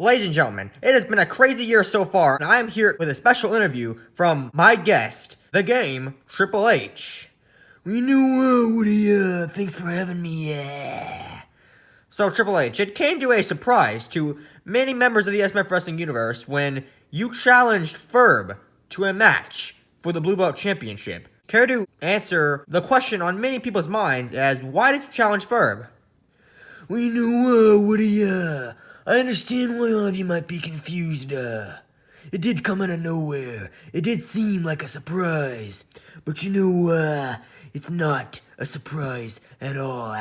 Ladies and gentlemen, it has been a crazy year so far, and I am here with a special interview from my guest, the game, Triple H. Woody, thanks for having me, So, Triple H, it came to a surprise to many members of the SMF Wrestling universe when you challenged Ferb to a match for the Blue Belt Championship. Care to answer the question on many people's minds as why did you challenge Ferb? Woody, I understand why all of you might be confused, It did come out of nowhere. It did seem like a surprise. But it's not a surprise at all,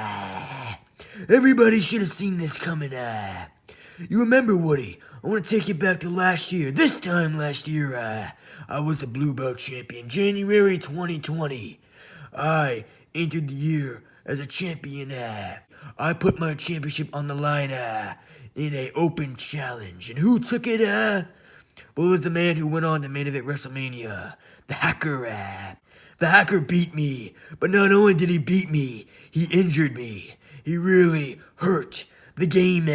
Everybody should have seen this coming, You remember, Woody, I want to take you back to last year. This time last year, I was the Blue Belt Champion, January 2020. I entered the year as a champion, I put my championship on the line, in a open challenge. And who took it, Well, it was the man who went on to main event WrestleMania. The Hacker, The Hacker beat me. But not only did he beat me, he injured me. He really hurt the game,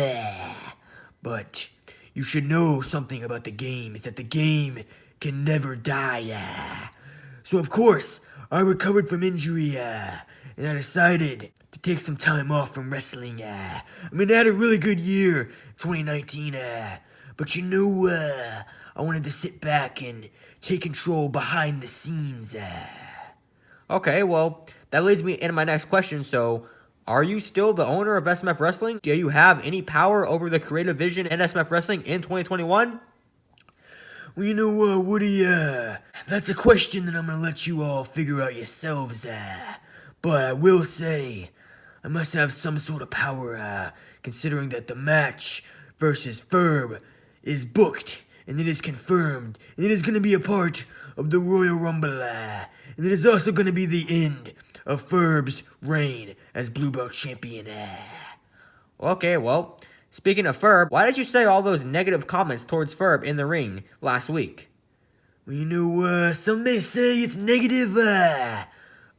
But you should know something about the game, is that the game can never die, So of course, I recovered from injury, and I decided to take some time off from wrestling, I had a really good year, 2019, but I wanted to sit back and take control behind the scenes, Okay, well, that leads me into my next question. So, are you still the owner of SMF Wrestling? Do you have any power over the creative vision in SMF Wrestling in 2021? Well, Woody, that's a question that I'm gonna let you all figure out yourselves, But I will say, I must have some sort of power, considering that the match versus Ferb is booked, and it is confirmed, and it is gonna be a part of the Royal Rumble, and it is also gonna be the end of Ferb's reign as Blue Belt Champion, Okay, well, speaking of Ferb, why did you say all those negative comments towards Ferb in the ring last week? Well, some may say it's negative,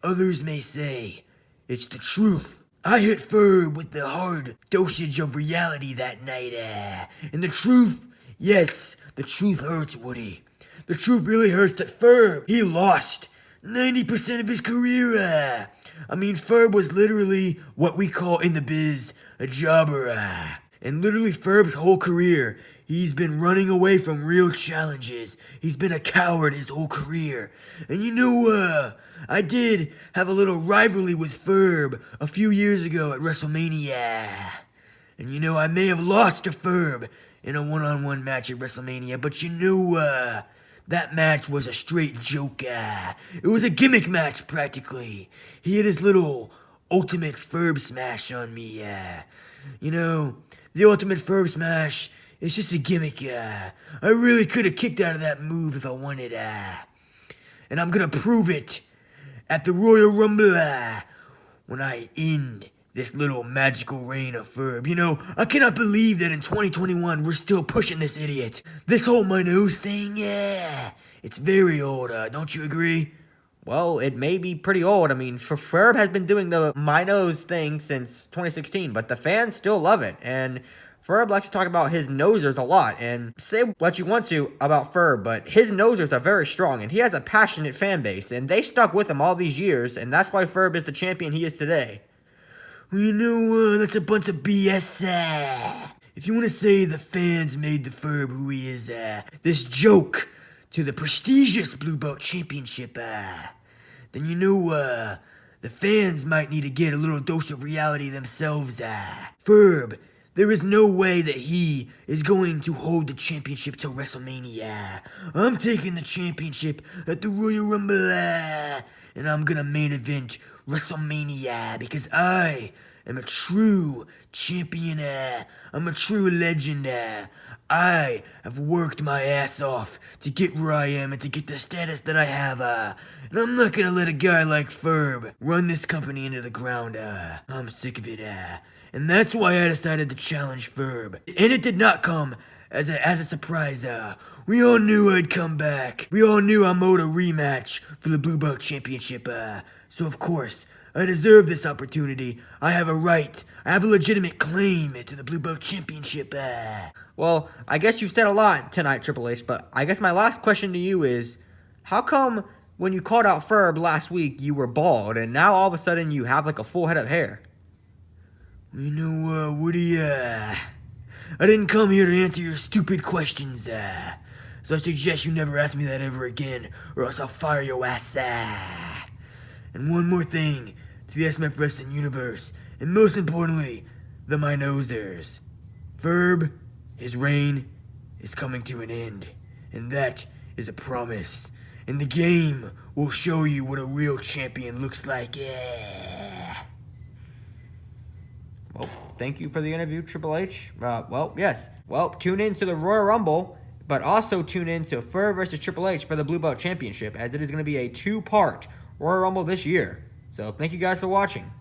others may say it's the truth. I hit Ferb with the hard dosage of reality that night, and the truth, yes, the truth hurts, Woody. The truth really hurts that Ferb, he lost 90% of his career, Ferb was literally what we call in the biz a jobber, and literally Ferb's whole career, he's been running away from real challenges. He's been a coward his whole career. And I did have a little rivalry with Ferb a few years ago at WrestleMania. And I may have lost to Ferb in a one-on-one match at WrestleMania, but that match was a straight joke, It was a gimmick match, practically. He hit his little ultimate Ferb smash on me, The ultimate Ferb smash is just a gimmick, I really could have kicked out of that move if I wanted, And I'm gonna prove it at the Royal Rumble, when I end this little magical reign of Ferb. I cannot believe that in 2021 we're still pushing this idiot. This whole my nose thing, it's very old, don't you agree? Well, it may be pretty old. Ferb has been doing the my nose thing since 2016, but the fans still love it. And Ferb likes to talk about his nosers a lot. And say what you want to about Ferb, but his nosers are very strong, and he has a passionate fan base, and they stuck with him all these years, and that's why Ferb is the champion he is today. That's a bunch of BS, If you want to say the fans made the Ferb who he is, this joke to the prestigious Blue Belt Championship, then the fans might need to get a little dose of reality themselves, Ferb, there is no way that he is going to hold the championship till WrestleMania. I'm taking the championship at the Royal Rumble, and I'm gonna main event WrestleMania because I am a true champion, I'm a true legend, I have worked my ass off to get where I am and to get the status that I have, and I'm not gonna let a guy like Ferb run this company into the ground, I'm sick of it, and that's why I decided to challenge Ferb. And it did not come as a surprise, we all knew I'd come back. We all knew I'm owed a rematch for the Blue Belt Championship, so of course, I deserve this opportunity. I have a right. I have a legitimate claim to the Blue Belt Championship. Well, I guess you've said a lot tonight, Triple H, but I guess my last question to you is, how come when you called out Ferb last week, you were bald, and now all of a sudden you have like a full head of hair? You know, Woody, I didn't come here to answer your stupid questions, so I suggest you never ask me that ever again, or else I'll fire your ass, And one more thing to the SMF Wrestling Universe, and most importantly, the Minosers. Ferb, his reign is coming to an end, and that is a promise. And the game will show you what a real champion looks like, Well, thank you for the interview, Triple H. Yes. Well, tune in to the Royal Rumble, but also tune in to Ferb versus Triple H for the Blue Belt Championship, as it is going to be a 2-part Royal Rumble this year. So thank you guys for watching.